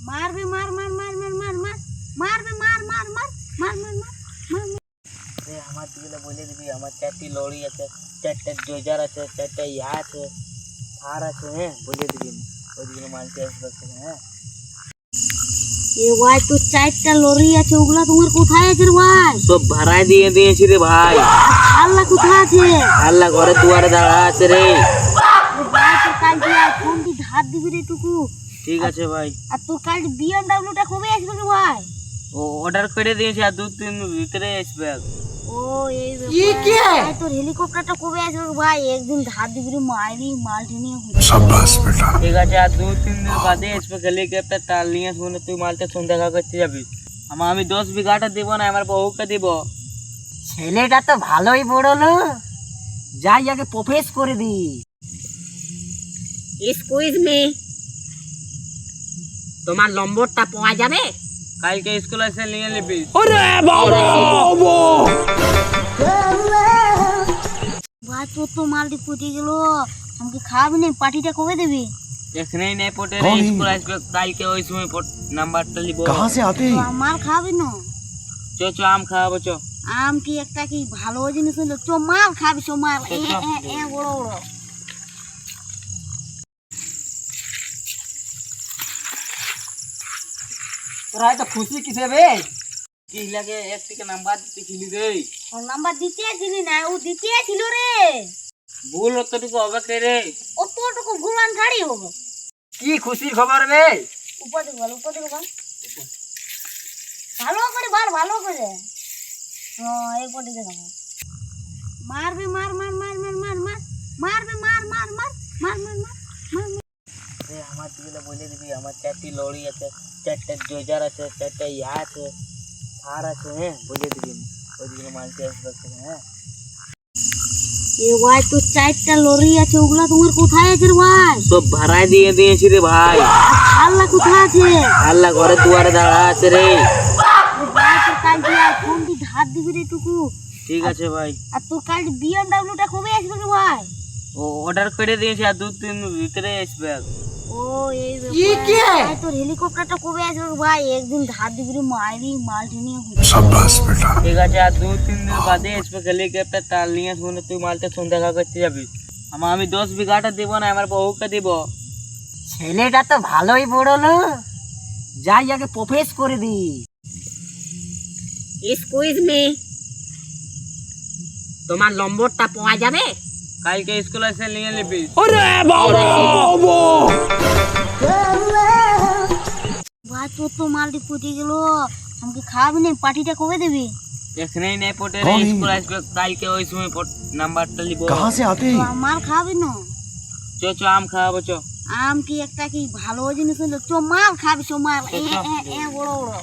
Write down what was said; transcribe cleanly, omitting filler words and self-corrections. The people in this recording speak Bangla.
মারবে মার মার মার মার মার মার মারবে মার মার মার মার মার মার মার রে আমার দিকে বলে দিবি আমার 4টি লরি আছে, 4টা ডোজার আছে, 4টা ইয়া আছে, থার আছে। হ্যাঁ বলে দিবি ওইদিকে মানতে আসবে। হ্যাঁ এ ভাই তো 4টা লরি আছে, ওগুলা তোমার কোথায় আছে রে ভাই? সব ভাড়ায় দিয়ে দিয়েছি রে ভাই। আল্লাহ কোথায় আছে? আল্লাহ ঘরে দুয়ারে দাঁড়া আছে রে। ভাই তোর কাল দিয়ে ফোন দি ধার দিবি রে টুকু। ঠিক আছে ভাই। আর তোর কাল বিএমডব্লিউটা কবে আসবে রে ভাই? ও অর্ডার করে দিয়েছি, আর 2-3 দিনের ভিতরে আসবে। ও এই ব্যাপার। তোর হেলিকপ্টারটা কবে আসবে রে ভাই? একদিন ধার দিবি রে, মাইরি মালটি নিয়ে। शाबाश बेटा। ঠিক আছে, আর 2-3 দিন বাদে আসবে হেলিকপ্টার। তার নিয়ে শুনে তুই মালটা সন্ধ্যা করতে যাবি। আমি 10 বিঘাটা দিব না, আমার বউকে দিব। ছেলেটা তো ভালোই বড়লো, যাই আগে প্রপোজ করে দি। এক্সকিউজ মি, তোমার নম্বরটা পাওয়া যাবে? কালকে স্কুল এসে নিয়ে নিবি। ভাই তোর তো মালটি পচে গেল, আমাকে খাওয়াবি না? পার্টিটা কবে দিবি? এখানেই নেই পটে স্কুল আসবে কালকে, ওই সময় নাম্বারটা লিব। कहाँ से आते हैं? মাল খাওয়াবি না? চ আম খাওয়াবো চ। আম কি একটা কি ভালো জিনিস হইলো? তো মাল খাবি, তো মাল বড় বড়। তোরা এত খুশি কিসে বে? কি লাগে এক থেকে নাম্বার দিতে ছিলি রে? ওর নাম্বার দিতে ছিলি না, ও দিতে ছিল রে। ভুল অতটুকু হবে কে রে? অতটুকু ভুলান গাড়ি হবে। কি খুশির খবর বে? উপর দিকে বল, উপর দিকে বল। ভালো করে বল, ভালো করে। হ্যাঁ এই উপর দিকে বল। মারবে মার মার মার মার মার মার মারবে মার মার মার মার মার মার মার। রে আমার দিকে বলে দিবি আমার 4টি লরি আছে, 4টা ডোজার আছে, 4টা ইয়া আছে, থার আছে। হ্যাঁ বলে দিবি ওইদিকে মানতে আসবে। হ্যাঁ এ ভাই তো 4টা লরি আছে, ওগুলা তোমার কোথায় আছে রে ভাই? সব ভাড়ায় দিয়ে দিয়েছি রে ভাই। আল্লাহ কোথায় আছে? আল্লাহ ঘরে দুয়ারে দাঁড়া আছে রে। ভাই তোর কাল দিয়ে ফোন দি ধার দিবি রে টুকু। ঠিক আছে ভাই। আর তোর কাল বিএমডব্লিউটা কবে আসবে রে ভাই? ও অর্ডার করে দিয়েছি, আর 2-3 দিনের ভিতরে আসবে। ও এই ব্যাপার। ভাই তোর হেলিকপ্টারটা কবে আসবে রে ভাই? একদিন ধার দিবি রে, মাইরি মালটি নিয়ে। शाबाश बेटा। ঠিক আছে, আর 2-3 দিন বাদে আসবে হেলিকপ্টার। তার নিয়ে শুনে তুই মালটা সন্ধ্যা করতে যাবি। আমি 10 বিঘাটা দিব না, আমার বউকে দিব। ছেলেটা তো ভালোই বড়লো, যাই আগে প্রপোজ করে দি। এক্সকিউজ মি, তোমার নম্বরটা পাওয়া যাবে? কালকে স্কুল এসে নিয়ে নিবি। ভাই তোর তো মালটি পচে গেল, আমাকে খাওয়াবি না? পার্টিটা কবে দিবি? এখানেই নেই পটে কই? স্কুল আসবে কালকে, ওই সময় নাম্বারটা লিব। कहाँ से आते हैं? মাল খাওয়াবি না? চ আম খাওয়াবো চ। আম কি একটা কি ভালো জিনিস হইলো? তো মাল খাবি, তো মাল বড় বড়।